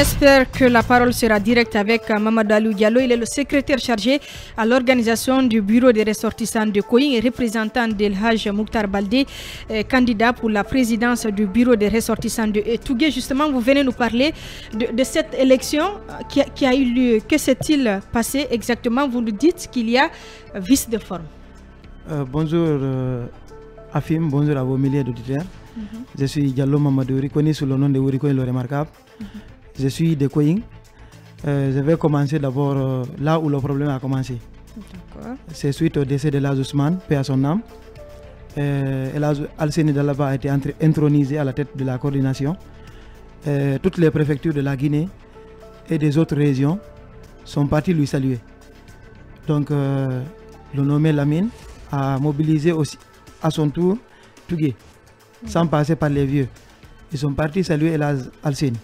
J'espère que la parole sera directe avec Mamadou Diallo. Il est le secrétaire chargé à l'organisation du bureau des ressortissants de Koying et représentant d'El Haj Mouktar Baldé, candidat pour la présidence du bureau des ressortissants de Tougué. Justement, vous venez nous parler de cette élection qui a eu lieu. Que s'est-il passé exactement? Vous nous dites qu'il y a vice de forme. Bonjour Afim, bonjour à vos milliers d'auditeurs. Je suis Diallo Mamadou, reconnu sous le nom de Wuriko le remarquable. Je suis de Koying. Je vais commencer d'abord là où le problème a commencé. C'est suite au décès de Elhadj Ousmane, paix à son âme. Elhadj Alseni Dalaba a été intronisé à la tête de la coordination. Toutes les préfectures de la Guinée et des autres régions sont parties lui saluer. Donc le nommé Lamine a mobilisé aussi à son tour Tougué, sans passer par les vieux. Ils sont partis saluer Elhadj Alseni.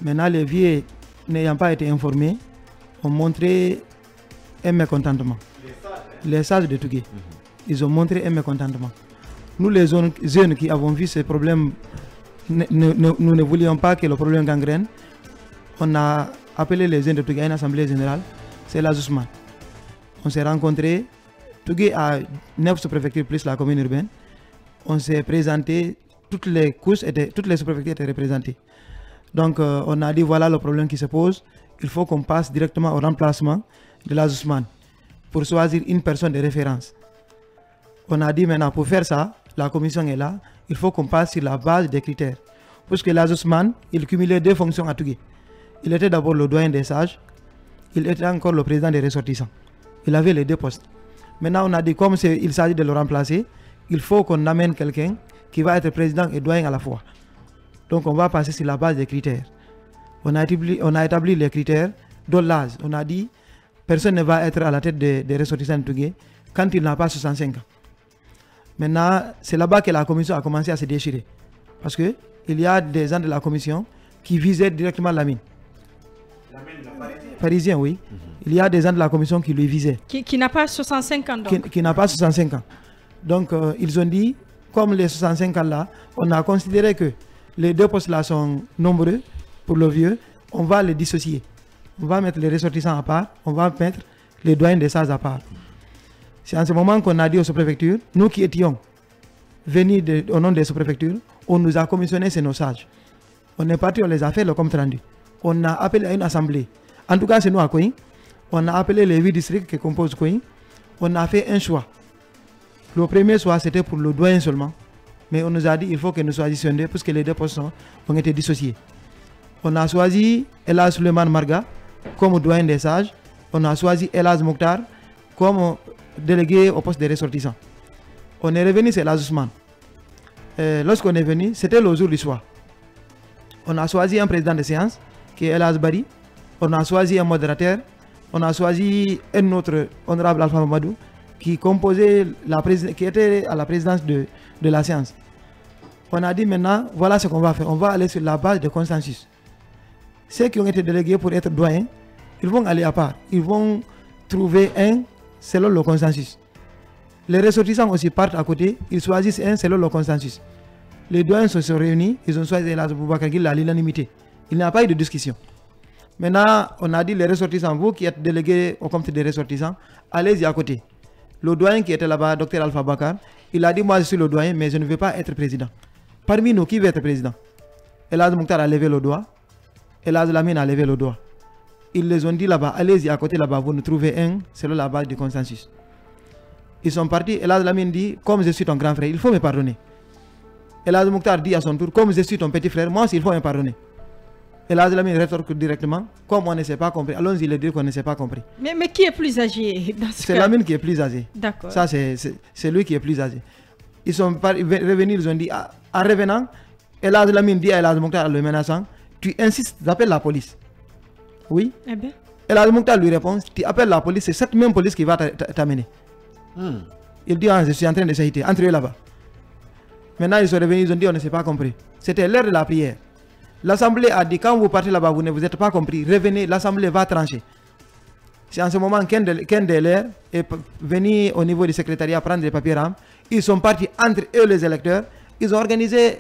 Maintenant, les vieux n'ayant pas été informés ont montré un mécontentement. Les sages de Tougué, ils ont montré un mécontentement. Nous, les jeunes qui avons vu ce problème, nous ne voulions pas que le problème gangrène. On a appelé les jeunes de Tougué à une assemblée générale. C'est Elhadj Ousmane. On s'est rencontrés. Tougué a 9 sous-préfectures plus la commune urbaine. On s'est présenté, toutes les couches, toutes les sous-préfectures étaient représentées. Donc on a dit voilà le problème qui se pose. Il faut qu'on passe directement au remplacement de Elhadj Ousmane pour choisir une personne de référence. On a dit maintenant pour faire ça, la commission est là, il faut qu'on passe sur la base des critères. Puisque Elhadj Ousmane, il cumulait 2 fonctions à Tougué. Il était d'abord le doyen des sages, il était encore le président des ressortissants. Il avait les 2 postes. Maintenant on a dit comme il s'agit de le remplacer, il faut qu'on amène quelqu'un qui va être président et doyen à la fois. Donc on va passer sur la base des critères. On a établi les critères de l'âge. On a dit personne ne va être à la tête des ressortissants de Tougué quand il n'a pas 65 ans. Maintenant, c'est là-bas que la commission a commencé à se déchirer. Parce qu'il y a des gens de la commission qui visaient directement Lamine. Parisien, oui. Il y a des gens de la commission qui lui visaient. Qui n'a pas 65 ans donc. Qui n'a pas 65 ans. Donc ils ont dit, comme les 65 ans là, on a considéré que les 2 postes là sont nombreux pour le vieux, on va les dissocier. On va mettre les ressortissants à part, on va mettre les doyens des sages à part. C'est en ce moment qu'on a dit aux sous-préfectures, nous qui étions venus au nom des sous-préfectures, on nous a commissionné ces nos sages. On est parti, on les a fait le compte rendu. On a appelé à une assemblée. En tout cas, c'est nous à Koying. On a appelé les 8 districts qui composent Koying. On a fait un choix. Le premier choix, c'était pour le doyen seulement. Mais on nous a dit qu'il faut que nous choisissions 2 puisque les 2 postes ont été dissociés. On a choisi Elhadj Souleymane Marga comme doyen des sages. On a choisi Elhadj Mouktar comme délégué au poste des ressortissants. On est revenu sur Elhadj Ousmane. Lorsqu'on est venu, c'était le jour du soir. On a choisi un président de séance qui est Elhadj Bari. On a choisi un modérateur. On a choisi un autre honorable Alpha Mamadou qui composait qui était à la présidence de la séance. On a dit maintenant, voilà ce qu'on va faire. On va aller sur la base de consensus. Ceux qui ont été délégués pour être doyens, ils vont aller à part. Ils vont trouver un selon le consensus. Les ressortissants aussi partent à côté, ils choisissent un selon le consensus. Les doyens se sont réunis, ils ont choisi Elhadj Boubacar Gueye à l'unanimité. Il n'y a pas eu de discussion. Maintenant, on a dit les ressortissants, vous qui êtes délégués au comité des ressortissants, allez-y à côté. Le doyen qui était là-bas, Dr Alpha Bakar, il a dit moi je suis le doyen mais je ne veux pas être président. Parmi nous, qui veut être président? Elhadj Mouktar a levé le doigt. Elhadj Lamine a levé le doigt. Ils les ont dit là-bas, allez-y à côté là-bas, vous nous trouvez un selon la base du consensus. Ils sont partis, Elhadj Lamine dit, comme je suis ton grand frère, il faut me pardonner. Elhadj Mouktar dit à son tour, comme je suis ton petit frère, moi aussi il faut me pardonner. Elhadj Lamine rétorque directement, comme on ne s'est pas compris, allons-y le dire qu'on ne s'est pas compris. Mais qui est plus âgé dans ce cas? C'est Lamine qui est plus âgé. D'accord. Ça, c'est lui qui est plus âgé. Ils sont revenus, ils ont dit, en revenant, Elhadj Lamine dit à Elhadj Mouktar, le menaçant, tu insistes d'appelle la police. Oui. Eh bien. Elhadj Mouktar lui répond, tu appelles la police, c'est cette même police qui va t'amener. Il dit, je suis en train de s'agiter, entre eux là-bas. Maintenant, ils sont revenus, ils ont dit, on ne s'est pas compris. C'était l'heure de la prière. L'Assemblée a dit, quand vous partez là-bas, vous ne vous êtes pas compris, revenez, l'Assemblée va trancher. C'est en ce moment qu'un des leurs est venu au niveau du secrétariat prendre des papiers rames. Ils sont partis entre eux les électeurs. Ils ont organisé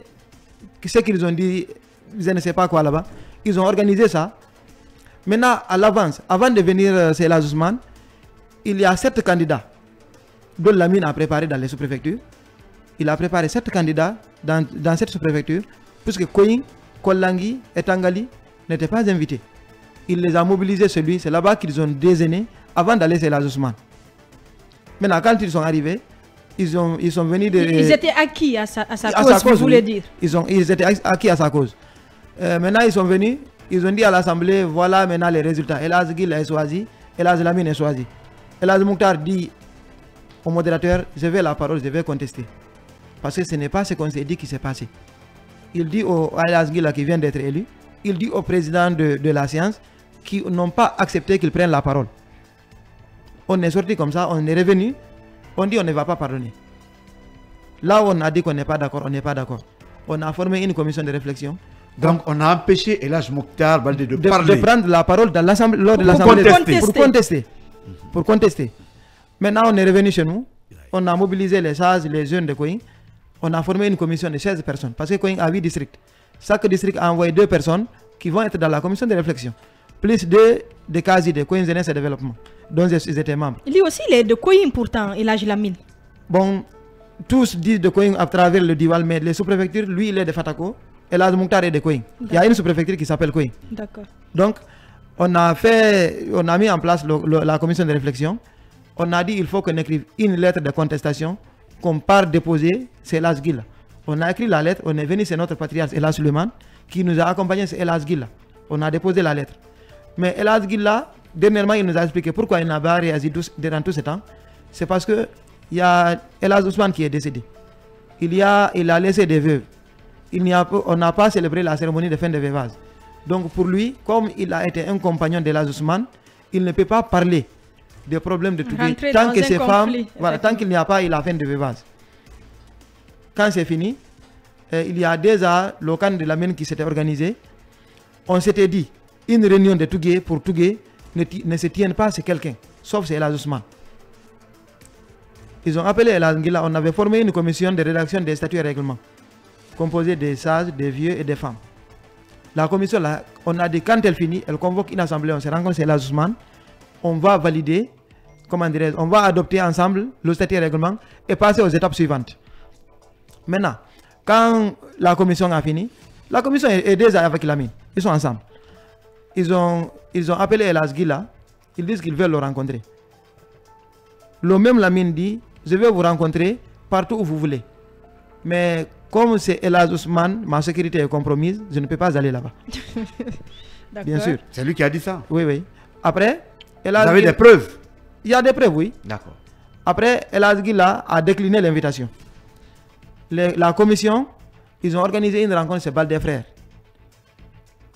ce qu'ils ont dit, je ne sais pas quoi là-bas. Ils ont organisé ça. Maintenant, à l'avance, avant de venir chez Elhadji Ousmane, il y a 7 candidats dont Lamine a préparé dans les sous-préfectures. Il a préparé 7 candidats dans cette sous-préfecture, puisque Koying, Kolangi et Tangali n'étaient pas invités. Il les a mobilisés chez lui, c'est là-bas qu'ils ont déjeuné avant d'aller chez Elhadji Ousmane. Maintenant, quand ils sont arrivés, ils sont venus de... Ils étaient acquis à sa cause, vous voulez dire. Ils étaient acquis à sa cause. Maintenant, ils sont venus, ils ont dit à l'Assemblée, voilà maintenant les résultats. Elhadji Gil est choisi, Elhadji Lamine est choisi. Elhadji Mouktar dit au modérateur, je vais la parole, je vais contester. Parce que ce n'est pas ce qu'on s'est dit qui s'est passé. Il dit au Elhadji Gil qui vient d'être élu, il dit au président de la séance qui n'ont pas accepté qu'il prenne la parole. On est sorti comme ça, on est revenu, on dit on ne va pas pardonner. Là où on a dit qu'on n'est pas d'accord, on n'est pas d'accord. On a formé une commission de réflexion. Donc on a empêché Elhadji Mouktar Baldé de parler. De prendre la parole dans l'assemblée, lors de l'assemblée. Pour contester. Maintenant on est revenu chez nous, on a mobilisé les sages, les jeunes de Koying. On a formé une commission de 16 personnes. Parce que Koying a 8 districts. Chaque district a envoyé 2 personnes qui vont être dans la commission de réflexion. Plus 2 de Kazi de Koying Jeunesse et Développement, dont ils étaient membres. Lui aussi, il est de Koying pourtant, Elhadji Lamine. Bon, tous disent de Koying à travers le Diwal, mais les sous-préfectures, lui il est de Fatako, Elhadji Mouktar est de Koying. Il y a une sous-préfecture qui s'appelle Koying. D'accord. Donc, on a mis en place la commission de réflexion. On a dit il faut qu'on écrive une lettre de contestation qu'on part déposer, c'est Elhadji Gil. On a écrit la lettre, on est venu, c'est notre patriarche Elhadji Souleymane qui nous a accompagnés, c'est Elhadji Gil. On a déposé la lettre. Mais Elhadji Gil, dernièrement, il nous a expliqué pourquoi il n'a pas réagi durant tout ce temps. C'est parce que il y a Elhadji Ousmane qui est décédé. Il a laissé des veuves. On n'a pas célébré la cérémonie de fin de veuvage. Donc pour lui, comme il a été un compagnon d'Elhadji Ousmane, il ne peut pas parler des problèmes de Tougué tant que ces femmes, voilà, tant qu'il n'y a pas eu la fin de veuvage. Quand c'est fini, il y a déjà le camp de Lamine qui s'était organisé. On s'était dit, une réunion de Tougué pour Tougué ne se tienne pas chez quelqu'un, sauf chez Elhadji Ousmane. Ils ont appelé Elhadji Gil, on avait formé une commission de rédaction des statuts et règlements, composée des sages, des vieux et des femmes. La commission, là, on a dit quand elle finit, elle convoque une assemblée, on se rencontre chez Elhadji Ousmane, on va valider, comment dirais-je, on va adopter ensemble le statut et règlement et passer aux étapes suivantes. Maintenant, quand la commission a fini, la commission est déjà avec Lamine, ils sont ensemble. Ils ont appelé Elhadji Gil, ils disent qu'ils veulent le rencontrer. Le même Lamine dit, je vais vous rencontrer partout où vous voulez. Mais comme c'est Elhadji Ousmane, ma sécurité est compromise, je ne peux pas aller là-bas. Bien sûr. C'est lui qui a dit ça? Oui, oui. Après, vous avez des preuves? Il y a des preuves, oui. D'accord. Après, Elhadji Gil a décliné l'invitation. La commission, ils ont organisé une rencontre chez Baldé Frères.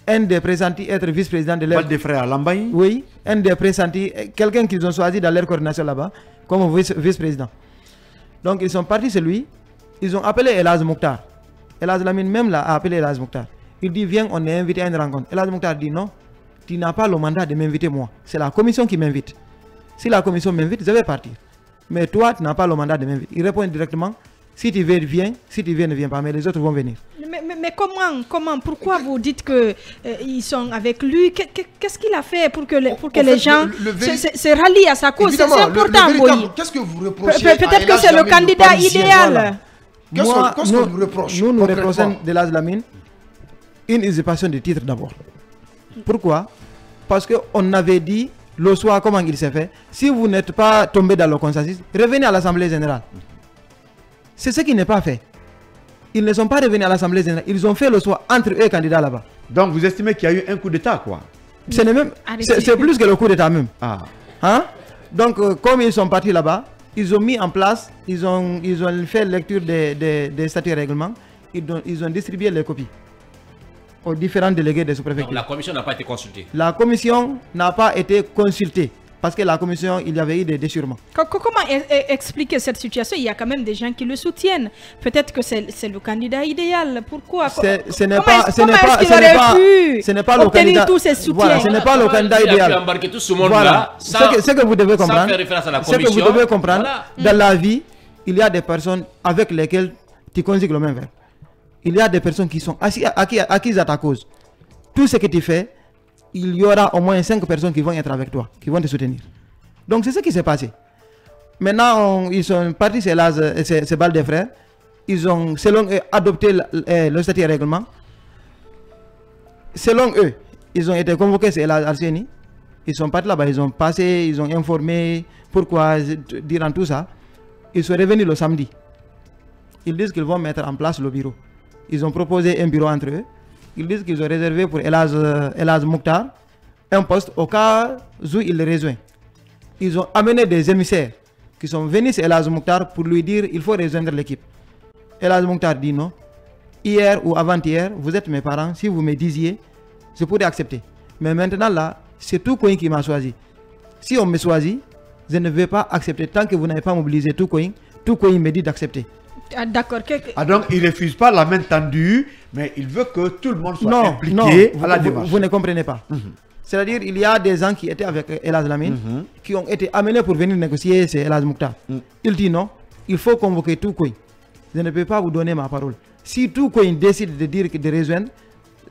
Un des pressentis être vice-président de leur... Baldé Frères à Lambaye? Oui, un des pressentis, quelqu'un qu'ils ont choisi dans leur coordination là-bas, comme vice-président. Donc ils sont partis chez lui, ils ont appelé Elhadji Mouktar. Elhadji Lamine même là a appelé Elhadji Mouktar. Il dit viens, on est invité à une rencontre. Elhadji Mouktar dit non, tu n'as pas le mandat de m'inviter moi. C'est la commission qui m'invite. Si la commission m'invite, je vais partir. Mais toi, tu n'as pas le mandat de m'inviter. Il répond directement, si tu veux, viens. Si tu viens, ne viens pas. Mais les autres vont venir. Mais comment, pourquoi vous dites qu'ils sont avec lui? Qu'est-ce qu'il a fait pour que les gens se rallient à sa cause? C'est important, oui. Qu'est-ce que vous reprochez? Peut-être que c'est le candidat idéal. Qu'est-ce qu'on nous reproche? Nous reprochons de Elhadji Lamine une usurpation de titre d'abord. Pourquoi? Parce qu'on avait dit le soir comment il s'est fait. Si vous n'êtes pas tombé dans le consensus, revenez à l'Assemblée générale. C'est ce qui n'est pas fait. Ils ne sont pas revenus à l'Assemblée générale. Ils ont fait le choix entre eux candidats là-bas. Donc vous estimez qu'il y a eu un coup d'État, quoi? C'est plus que le coup d'État même. Ah. Hein? Donc comme ils sont partis là-bas, ils ont mis en place, ils ont fait lecture des statuts et règlements, ils ont distribué les copies aux différents délégués des sous-préfectures. La commission n'a pas été consultée. La commission n'a pas été consultée. Parce que la commission, il y avait eu des déchirements. Comment expliquer cette situation? Il y a quand même des gens qui le soutiennent. Peut-être que c'est le candidat idéal. Pourquoi? Ce n'est pas le candidat. Tous ces soutiens. Voilà, ce n'est pas le candidat idéal. Embarquer tout ce monde voilà. là. Ce que vous devez comprendre. Sans faire référence à la ce que commission. vous devez comprendre. Voilà. Dans la vie, il y a des personnes avec lesquelles tu conjugues le même verbe. Il y a des personnes qui sont acquises à ta cause. tout ce que tu fais, il y aura au moins 5 personnes qui vont être avec toi, qui vont te soutenir. Donc c'est ce qui s'est passé. Maintenant, ils sont partis, ces balles des frères. Ils ont, selon eux, adopté le statut et règlement. Selon eux, ils ont été convoqués, c'est Arseni. Ils sont partis là-bas, ils ont passé, ils ont informé pourquoi, durant tout ça. Ils sont revenus le samedi. Ils disent qu'ils vont mettre en place le bureau. Ils ont proposé un bureau entre eux. Ils disent qu'ils ont réservé pour Elaz Mouktar un poste au cas où il les rejoint. Ils ont amené des émissaires qui sont venus chez Elaz Mouktar pour lui dire qu'il faut rejoindre l'équipe. Elaz Mouktar dit non. Hier ou avant-hier, vous êtes mes parents. Si vous me disiez, je pourrais accepter. Mais maintenant là, c'est Toukoing qui m'a choisi. Si on me choisit, je ne vais pas accepter tant que vous n'avez pas mobilisé Toukoing. Toukoing me dit d'accepter. Ah, d'accord. Ah, donc il ne refuse pas la main tendue, mais il veut que tout le monde soit impliqué à la démarche. Vous ne comprenez pas. C'est-à-dire il y a des gens qui étaient avec Elaz Lamine, qui ont été amenés pour venir négocier, c'est Elaz Mouktar. Il dit non, il faut convoquer Toukoing. Je ne peux pas vous donner ma parole. Si Toukoing décide de dire de rejoindre,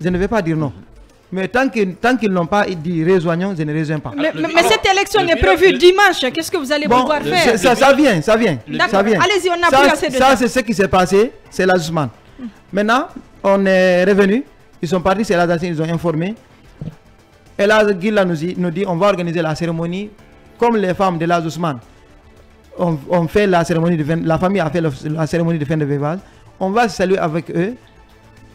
je ne vais pas dire non. Mais tant qu'ils n'ont pas dit rejoignons, je ne rejoins pas. Mais cette élection est prévue dimanche. Qu'est-ce que vous allez pouvoir faire? Ça vient. Allez-y, on a plus assez de temps. Ça, c'est ce qui s'est passé, c'est l'ajustement. Maintenant, on est revenu. Ils sont partis, c'est l'Azazine, ils ont informé. Et là, Gila nous dit on va organiser la cérémonie comme les femmes de l'Azusman. On fait la cérémonie de fin, la famille a fait la cérémonie de fin de veillage. On va se saluer avec eux.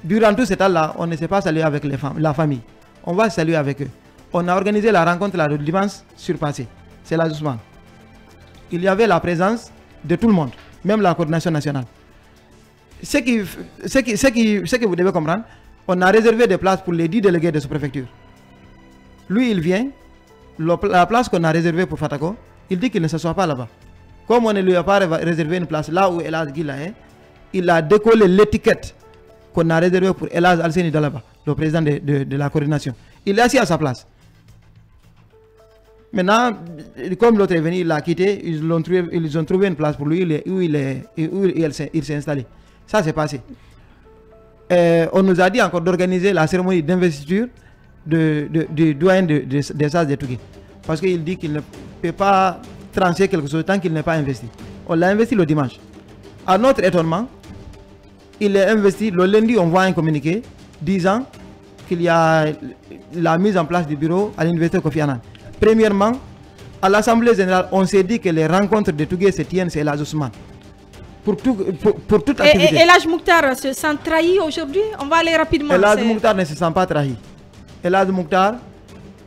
Durant tout ce temps-là, on ne s'est pas salué avec la famille. On va se saluer avec eux. On a organisé la rencontre là, le dimanche surpassé. C'est l'ajustement. Il y avait la présence de tout le monde, même la coordination nationale. Ce que vous devez comprendre, on a réservé des places pour les 10 délégués de sous-préfecture. Lui, il vient, la place qu'on a réservée pour Fatako, il dit qu'il ne s'assoit pas là-bas. Comme on ne lui a pas réservé une place là où Elaz Gila est, il a décollé l'étiquette qu'on a réservé pour Elaz Alseni Dalaba, le président de la coordination. Il est assis à sa place. Maintenant, comme l'autre est venu, il l'a quitté, ils ont trouvé une place pour lui où il s'est installé. Ça s'est passé. On nous a dit encore d'organiser la cérémonie d'investiture du doyen des sages de Tougué. Parce qu'il dit qu'il ne peut pas trancher quelque chose tant qu'il n'est pas investi. On l'a investi le dimanche. À notre étonnement, il est investi. Le lundi, on voit un communiqué disant qu'il y a la mise en place du bureau à l'université Kofi Annan. Premièrement, à l'Assemblée générale, on s'est dit que les rencontres de Tougué se tiennent, c'est l'ajustement. Pour toute activité. Et Elaz Mouktar se sent trahi aujourd'hui? On va aller rapidement. Elaz Mouktar ne se sent pas trahi. Elaz Mouktar,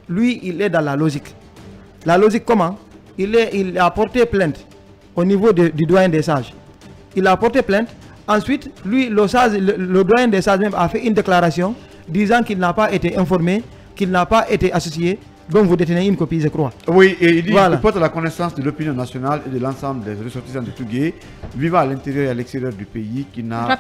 lui, il est dans la logique. La logique comment? Il a porté plainte au niveau du doyen des sages. Il a porté plainte. Ensuite, lui, le doyen des sages même a fait une déclaration disant qu'il n'a pas été informé, qu'il n'a pas été associé. Donc vous détenez une copie, je crois. Oui, et il dit qu'il porte la connaissance de l'opinion nationale et de l'ensemble des ressortissants de Tougué, vivant à l'intérieur et à l'extérieur du pays, qui n'a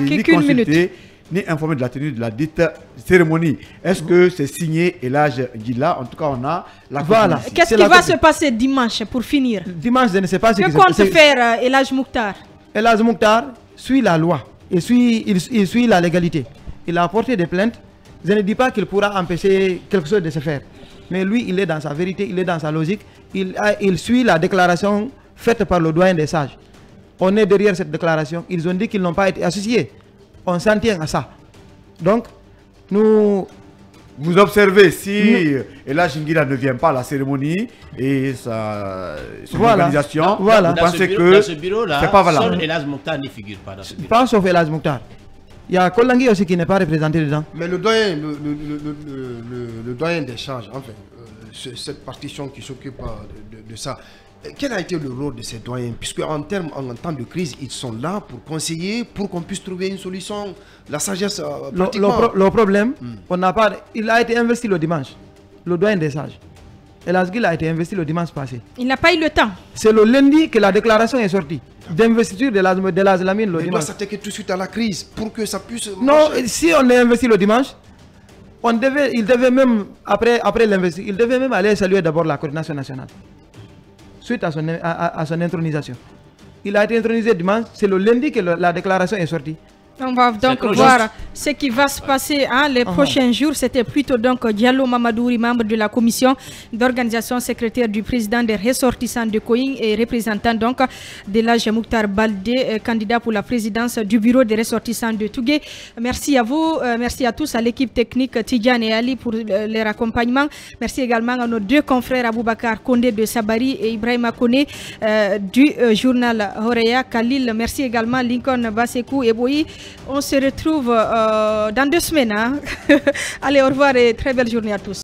ni consulté ni informé de la tenue de la dite cérémonie. Est-ce que c'est signé Elaz Gila? En tout cas, on a la voilà. Qu'est-ce qui va se passer dimanche pour finir? Dimanche, je ne sais pas ce que compte faire Elaz Mouktar? Elaz Mouktar suit la loi et il suit la légalité. Il a apporté des plaintes. Je ne dis pas qu'il pourra empêcher quelque chose de se faire. Mais lui, il est dans sa vérité, il est dans sa logique. Il suit la déclaration faite par le doyen des sages. On est derrière cette déclaration. Ils ont dit qu'ils n'ont pas été associés. On s'en tient à ça. Donc, nous... Vous observez, si Elaz Gila ne vient pas à la cérémonie et son organisation, vous pensez que ce bureau-là, c'est pas valable. seul Elaz Mouktar n'y figure pas dans ce bureau. Pas sauf Elaz Mouktar. Il y a Kolangui aussi qui n'est pas représenté dedans. Mais le doyen, le doyen des charges, enfin, cette partition qui s'occupe de ça, quel a été le rôle de ces doyens? Puisque en temps de crise, ils sont là pour conseiller, pour qu'on puisse trouver une solution. La sagesse, pratiquement. Le problème, on n'a pas. Il a été investi le dimanche, le doyen des sages. Elaz Gila a été investi le dimanche passé. Il n'a pas eu le temps. C'est le lundi que la déclaration est sortie. D'investiture de Elaz Lamine le dimanche. Il doit s'attaquer tout de suite à la crise pour que ça puisse... Non, si on est investi le dimanche, il devait même, après l'investiture, il devait même aller saluer d'abord la coordination nationale. Suite à son intronisation. Il a été intronisé dimanche, c'est le lundi que la déclaration est sortie. On va donc voir ce qui va se passer les prochains jours. C'était plutôt donc Diallo Mamadouri, membre de la commission d'organisation, secrétaire du président des ressortissants de Koying et représentant donc de l'âge Mouktar Baldé, candidat pour la présidence du bureau des ressortissants de Tougué. Merci à vous, merci à tous, à l'équipe technique Tidjane et Ali pour leur accompagnement. Merci également à nos deux confrères Aboubakar Kondé de Sabari et Ibrahima Kone du journal Horeya. Khalil, merci également Lincoln Basekou et Boyi. On se retrouve dans 2 semaines. Allez, au revoir et très belle journée à tous.